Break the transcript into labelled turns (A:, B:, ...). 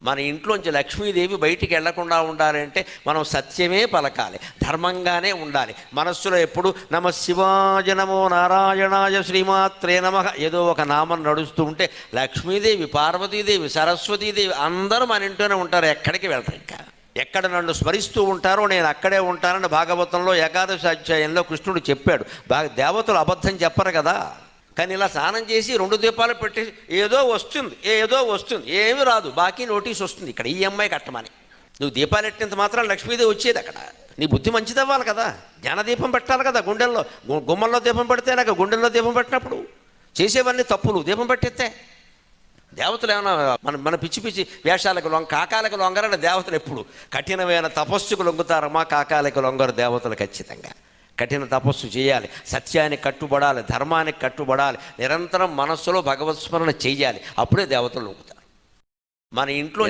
A: మన ఇంట్లోంచి లక్ష్మీదేవి బయటికి వెళ్లకుండా ఉండాలంటే మనం సత్యమే పలకాలి, ధర్మంగానే ఉండాలి. మనస్సులో ఎప్పుడు నమ శివాయ నమో నారాయణాయ శ్రీమాత్రే నమః ఏదో ఒక నామం నడుస్తూ ఉంటే లక్ష్మీదేవి, పార్వతీదేవి, సరస్వతీదేవి అందరూ మన ఇంట్లోనే ఉంటారు, ఎక్కడికి వెళ్తారు. ఇంకా ఎక్కడ నన్ను స్మరిస్తూ ఉంటారో నేను అక్కడే ఉంటానని భాగవతంలో ఏకాదశి అధ్యాయంలో కృష్ణుడు చెప్పాడు. దేవతలు అబద్ధం చెప్పరు కదా. కానీ ఇలా స్నానం చేసి 2 దీపాలు పెట్టి ఏదో వస్తుంది ఏమీ రాదు, బాకీ నోటీస్ వస్తుంది, ఇక్కడ EMI కట్టమని. నువ్వు దీపాలు ఎట్టినంత మాత్రం లక్ష్మీదేవి వచ్చేది అక్కడ. నీ బుద్ధి మంచిది అవ్వాలి కదా, జ్ఞానదీపం పెట్టాలి కదా. గుండెల్లో గుమ్మల్లో దీపం పెడితే నాకు గుండెల్లో దీపం పెట్టినప్పుడు చేసేవన్నీ తప్పులు, దీపం పెట్టేస్తే దేవతలు ఏమన్నా మన పిచ్చి పిచ్చి వేషాలకు కాకాలకు లొంగరని దేవతలు ఎప్పుడు కఠినమైన తపస్సుకు లొంగుతారమ్మా. కాకాలకు లొంగరు దేవతలు. ఖచ్చితంగా కఠిన తపస్సు చేయాలి, సత్యానికి కట్టుబడాలి, ధర్మానికి కట్టుబడాలి, నిరంతరం మనస్సులో భగవత్ స్మరణ చేయాలి, అప్పుడే దేవతలు లొంగుతారు. మన ఇంట్లో